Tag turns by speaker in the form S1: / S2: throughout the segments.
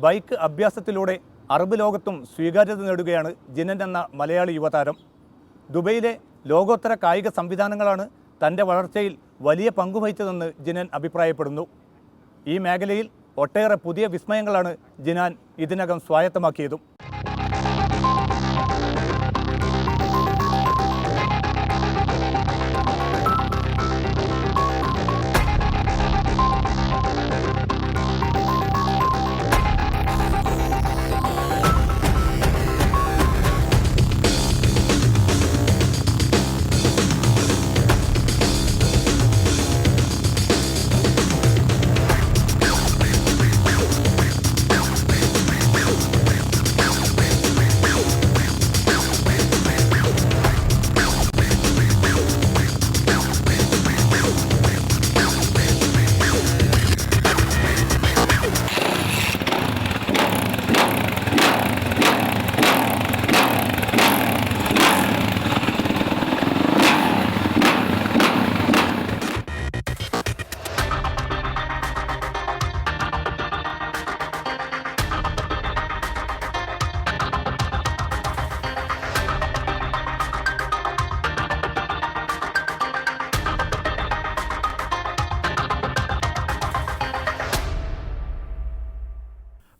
S1: Bike അഭ്യാസത്തിലൂടെ Arab ലോകത്തും സ്വീകാര്യത നേടുകയാണ് ജിനൻ എന്ന മലയാളി യുവതാരം. ദുബൈയിലെ ലോകോത്തര കായിക സംവിധാനങ്ങളാണ് തൻ്റെ വളർച്ചയിൽ വലിയ പങ്കുവഹിച്ചതെന്ന് ജിനൻ അഭിപ്രായപ്പെടുന്നു. ഈ മേഖലയിൽ ഒട്ടേറെ പുതിയ വിസ്മയങ്ങളാണ് ജിനാൻ ഇതിനകം സ്വായത്തമാക്കിയതും.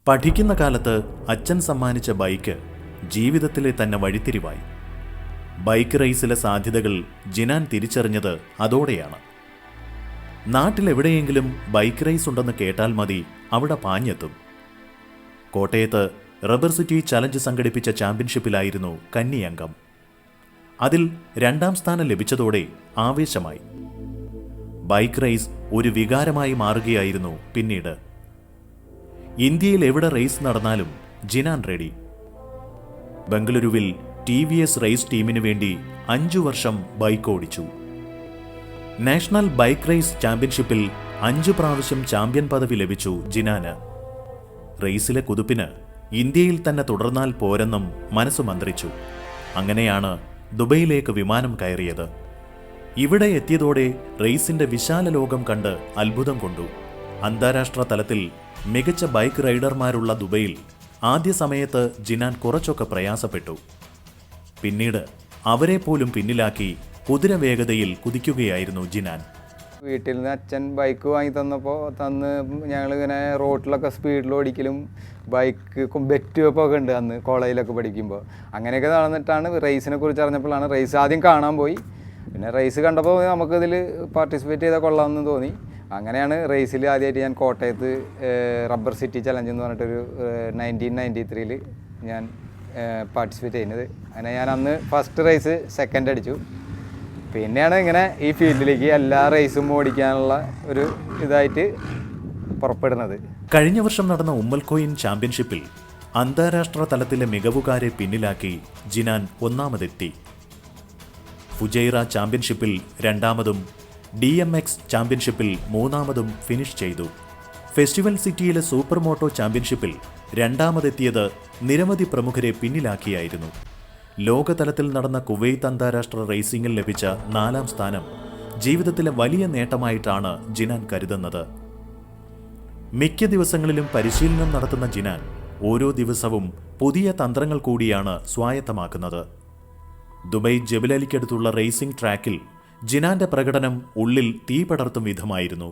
S2: പഠിക്കുന്ന കാലത്ത് അച്ഛൻ സമ്മാനിച്ച ബൈക്ക് ജീവിതത്തിലെ തന്നെ വഴിത്തിരിവായി. ബൈക്ക് റേസിലെ സാധ്യതകൾ ജിനാൻ തിരിച്ചറിഞ്ഞത് അതോടെയാണ്. നാട്ടിലെവിടെയെങ്കിലും ബൈക്ക് റേസ് ഉണ്ടെന്ന് കേട്ടാൽ മതി അവിടെ പാഞ്ഞെത്തും. കോട്ടയത്ത് റബ്ബർ സിറ്റി ചലഞ്ച് സംഘടിപ്പിച്ച ചാമ്പ്യൻഷിപ്പിലായിരുന്നു കന്നി അംഗം. അതിൽ 2ാം സ്ഥാനം ലഭിച്ചതോടെ ആവേശമായി. ബൈക്ക് റേസ് ഒരു വികാരമായി മാറുകയായിരുന്നു പിന്നീട്. ഇന്ത്യയിൽ എവിടെ റേസ് നടന്നാലും ജിനാൻ റെഡി. ബംഗളൂരുവിൽ TVS റേസ് ടീമിനു വേണ്ടി 5 വർഷം ബൈക്ക് ഓടിച്ചു. നാഷണൽ ബൈക്ക് റേസ് ചാമ്പ്യൻഷിപ്പിൽ 5 പ്രാവശ്യം ചാമ്പ്യൻ പദവി ലഭിച്ചു ജിനാന്. റേസിലെ കുതിപ്പിന് ഇന്ത്യയിൽ തന്നെ തുടർന്നാൽ പോരെന്നും മനസ്സ് മന്ത്രിച്ചു. അങ്ങനെയാണ് ദുബൈയിലേക്ക് വിമാനം കയറിയത്. ഇവിടെ എത്തിയതോടെ റേസിന്റെ വിശാല ലോകം കണ്ട് അത്ഭുതം കൊണ്ടു. അന്താരാഷ്ട്ര തലത്തിൽ മികച്ച ബൈക്ക് റൈഡർമാരുള്ള ദുബൈയിൽ ആദ്യ സമയത്ത് ജിനാൻ കുറച്ചൊക്കെ പ്രയാസപ്പെട്ടു. പിന്നീട് അവരെ പോലും പിന്നിലാക്കി കുതിരവേഗതയിൽ കുതിക്കുകയായിരുന്നു ജിനാൻ.
S3: വീട്ടിൽ നിന്ന് അച്ഛൻ ബൈക്ക് വാങ്ങി തന്ന് ഞങ്ങളിങ്ങനെ റോഡിലൊക്കെ സ്പീഡിൽ ഓടിക്കലും ബൈക്ക് ബെറ്റ് വെപ്പൊക്കെ ഉണ്ട് അന്ന് കോളേജിലൊക്കെ പഠിക്കുമ്പോൾ. അങ്ങനെയൊക്കെ നടന്നിട്ടാണ് റേസിനെ കുറിച്ച് അറിഞ്ഞപ്പോഴാണ് റേസ് ആദ്യം കാണാൻ പോയി. പിന്നെ റേസ് കണ്ടപ്പോൾ നമുക്കിതിൽ പാർട്ടിസിപ്പേറ്റ് ചെയ്താൽ കൊള്ളാമെന്ന് തോന്നി. അങ്ങനെയാണ് റേസിൽ ആദ്യമായിട്ട് ഞാൻ കോട്ടയത്ത് റബ്ബർ സിറ്റി ചലഞ്ച് എന്ന് പറഞ്ഞിട്ടൊരു 1993 ഞാൻ പാർട്ടിസിപ്പേറ്റ് ചെയ്യുന്നത്. അങ്ങനെ ഞാൻ അന്ന് ഫസ്റ്റ് റേസ് സെക്കൻഡ് അടിച്ചു. പിന്നെയാണ് ഇങ്ങനെ ഈ ഫീൽഡിലേക്ക് എല്ലാ റേസും ഓടിക്കാനുള്ള ഒരു ഇതായിട്ട് പുറപ്പെടുന്നത്.
S2: കഴിഞ്ഞ വർഷം നടന്ന ഉമ്മൽക്കോയിൻ ചാമ്പ്യൻഷിപ്പിൽ അന്താരാഷ്ട്ര തലത്തിലെ മികവുകാരെ പിന്നിലാക്കി ജിനാൻ 1ാമതെത്തി. ഫുജൈറ ചാമ്പ്യൻഷിപ്പിൽ 2ാമതും DMX ചാമ്പ്യൻഷിപ്പിൽ 3ാമതും ഫിനിഷ് ചെയ്തു. ഫെസ്റ്റിവൽ സിറ്റിയിലെ സൂപ്പർ മോട്ടോ ചാമ്പ്യൻഷിപ്പിൽ 2ാമതെത്തിയത് നിരവധി പ്രമുഖരെ പിന്നിലാക്കിയായിരുന്നു. ലോകതലത്തിൽ നടന്ന കുവൈത്ത് അന്താരാഷ്ട്ര റേസിംഗിൽ ലഭിച്ച 4ാം സ്ഥാനം ജീവിതത്തിലെ വലിയ നേട്ടമായിട്ടാണ് ജിനാൻ കരുതുന്നത്. മിക്ക ദിവസങ്ങളിലും പരിശീലനം നടത്തുന്ന ജിനാൻ ഓരോ ദിവസവും പുതിയ തന്ത്രങ്ങൾ കൂടിയാണ് സ്വായത്തമാക്കുന്നത്. ദുബൈ ജബലലിക്കടുത്തുള്ള റേസിംഗ് ട്രാക്കിൽ ജിനാന്റെ പ്രകടനം ഉള്ളിൽ തീ പടർത്തും വിധമായിരുന്നു.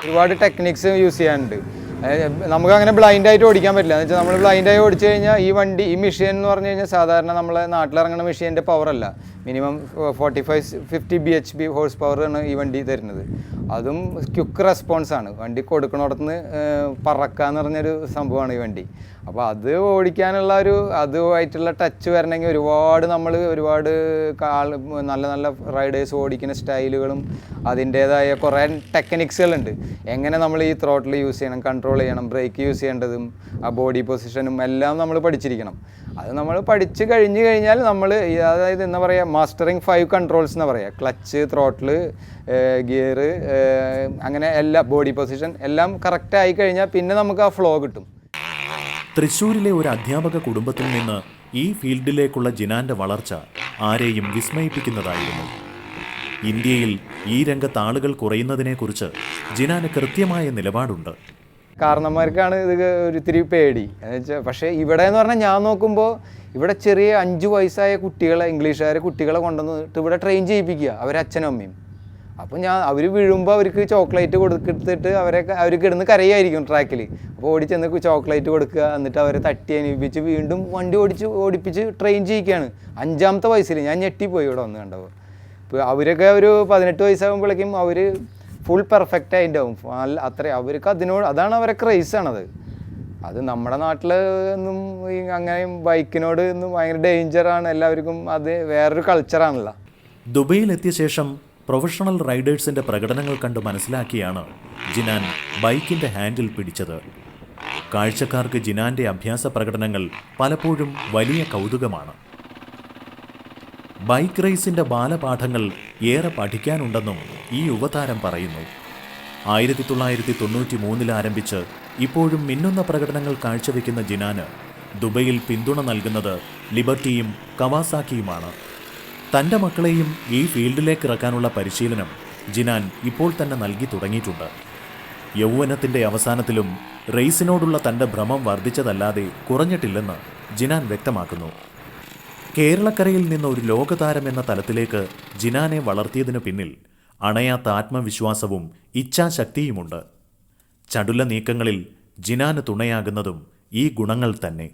S3: ഒരുപാട് ടെക്നിക്സ് യൂസ് ചെയ്യാനുണ്ട്. നമുക്കങ്ങനെ ബ്ലൈൻഡായിട്ട് ഓടിക്കാൻ പറ്റില്ല. എന്ന് വെച്ചാൽ നമ്മൾ ബ്ലൈൻഡായി ഓടിച്ചു കഴിഞ്ഞാൽ ഈ മെഷീൻ എന്ന് പറഞ്ഞു കഴിഞ്ഞാൽ സാധാരണ നമ്മളെ നാട്ടിലിറങ്ങുന്ന മെഷീൻ്റെ പവറല്ല. മിനിമം 45-50 bhp ഹോഴ്സ് പവറാണ് ഈ വണ്ടി തരുന്നത്. അതും ക്വിക്ക് റെസ്പോൺസാണ്. വണ്ടി കൊടുക്കണോടത്തുനിന്ന് പറക്കാന്ന് പറഞ്ഞൊരു സംഭവമാണ് ഈ വണ്ടി. അപ്പോൾ അത് ഓടിക്കാനുള്ള അതുമായിട്ടുള്ള ടച്ച് വരണമെങ്കിൽ ഒരുപാട് നല്ല നല്ല റൈഡേഴ്സ് ഓടിക്കുന്ന സ്റ്റൈലുകളും അതിൻ്റേതായ കുറേ ടെക്നിക്സുകളുണ്ട്. എങ്ങനെ നമ്മൾ ഈ ത്രോട്ടിൽ യൂസ് ചെയ്യണം, കൺട്രോൾ ചെയ്യണം, ബ്രേക്ക് യൂസ് ചെയ്യേണ്ടതും ആ ബോഡി പൊസിഷനും എല്ലാം നമ്മൾ പഠിച്ചിരിക്കണം. അത് നമ്മൾ പഠിച്ച് കഴിഞ്ഞ് കഴിഞ്ഞാൽ നമ്മൾ അതായത് എന്താ പറയുക മാസ്റ്ററിങ് 5 കൺട്രോൾസ് എന്ന് പറയുക, ക്ലച്ച്, ത്രോട്ടിൽ, ഗിയർ, അങ്ങനെ എല്ലാ ബോഡി പൊസിഷൻ എല്ലാം കറക്റ്റ് ആയി കഴിഞ്ഞാൽ പിന്നെ നമുക്ക് ആ ഫ്ലോ കിട്ടും.
S2: തൃശ്ശൂരിലെ ഒരു അധ്യാപക കുടുംബത്തിൽ നിന്ന് ഈ ഫീൽഡിലേക്കുള്ള ജിനാന്റെ വളർച്ച ആരെയും വിസ്മയിപ്പിക്കുന്നതായിരുന്നു. ഇന്ത്യയിൽ ഈ രംഗത്ത് ആളുകൾ കുറയുന്നതിനെക്കുറിച്ച് ജിനാന് കൃത്യമായ നിലപാടുണ്ട്.
S3: കാരണന്മാർക്കാണ് ഇത് ഒരിത്തിരി പേടി എന്ന് വെച്ചാൽ. പക്ഷേ ഇവിടെ എന്ന് പറഞ്ഞാൽ ഞാൻ നോക്കുമ്പോൾ ഇവിടെ ചെറിയ 5 വയസ്സായ കുട്ടികളെ, ഇംഗ്ലീഷുകാരെ കുട്ടികളെ കൊണ്ടുവന്നിട്ട് ഇവിടെ ട്രെയിൻ ചെയ്യിപ്പിക്കുക അവരച്ഛനും അമ്മയും. അപ്പോൾ അവർ വീഴുമ്പോൾ അവർക്ക് ചോക്ലേറ്റ് കൊടുത്തിട്ട് അവർക്ക് ഇടുന്ന് കരയായിരിക്കും ട്രാക്കിൽ. അപ്പോൾ ഓടിച്ചെന്ന് ചോക്ലേറ്റ് കൊടുക്കുക, എന്നിട്ട് അവരെ തട്ടി അനുഭവിപ്പിച്ച് വീണ്ടും വണ്ടി ഓടിപ്പിച്ച് ട്രെയിൻ ചെയ്യിക്കുകയാണ് 5ാമത്തെ വയസ്സിൽ. ഞാൻ ഞെട്ടിപ്പോയി ഇവിടെ വന്ന് കണ്ടപ്പോൾ. ഇപ്പോൾ അവരൊക്കെ ഒരു 18 വയസ്സാകുമ്പോഴേക്കും അവർ ഫുൾ പെർഫെക്റ്റ് ആയിട്ടുണ്ടാവും. അവർക്ക് അതാണ് അവരെ ക്രൈസാണത്. അത് നമ്മുടെ നാട്ടിൽ ഒന്നും അങ്ങനെ ബൈക്കിനോട് ഒന്നും ഭയങ്കര ഡേഞ്ചറാണ് എല്ലാവർക്കും. അത് വേറൊരു കൾച്ചറാണല്ലോ.
S2: ദുബൈയിലെത്തിയ ശേഷം പ്രൊഫഷണൽ റൈഡേഴ്സിന്റെ പ്രകടനങ്ങൾ കണ്ട് മനസ്സിലാക്കിയാണ് ജിനാൻ ബൈക്കിന്റെ ഹാൻഡിൽ പിടിച്ചത്. കാഴ്ചക്കാർക്ക് ജിനാന്റെ അഭ്യാസ പ്രകടനങ്ങൾ പലപ്പോഴും വലിയ കൗതുകമാണ്. ബൈക്ക് റേസിന്റെ ബാലപാഠങ്ങൾ ഏറെ പഠിക്കാനുണ്ടെന്നും ഈ യുവതാരം പറയുന്നു. 1993 ആരംഭിച്ച് ഇപ്പോഴും മിന്നുന്ന പ്രകടനങ്ങൾ കാഴ്ചവെക്കുന്ന ജിനാന് ദുബൈയിൽ പിന്തുണ നൽകുന്നത് ലിബർട്ടിയും കവാസാക്കിയുമാണ്. തൻ്റെ മക്കളെയും ഈ ഫീൽഡിലേക്ക് ഇറക്കാനുള്ള പരിശീലനം ജിനാൻ ഇപ്പോൾ തന്നെ നൽകി തുടങ്ങിയിട്ടുണ്ട്. യൗവനത്തിൻ്റെ അവസാനത്തിലും റേസിനോടുള്ള തൻ്റെ ഭ്രമം വർദ്ധിച്ചതല്ലാതെ കുറഞ്ഞിട്ടില്ലെന്ന് ജിനാൻ വ്യക്തമാക്കുന്നു. കേരളക്കരയിൽ നിന്ന് ഒരു ലോകതാരം എന്ന തലത്തിലേക്ക് ജിനാനെ വളർത്തിയതിനു പിന്നിൽ അണയാത്ത ആത്മവിശ്വാസവും ഇച്ഛാശക്തിയുമുണ്ട്. ചടുല നീക്കങ്ങളിൽ ജിനാന് തുണയാകുന്നതും ഈ ഗുണങ്ങൾ തന്നെ.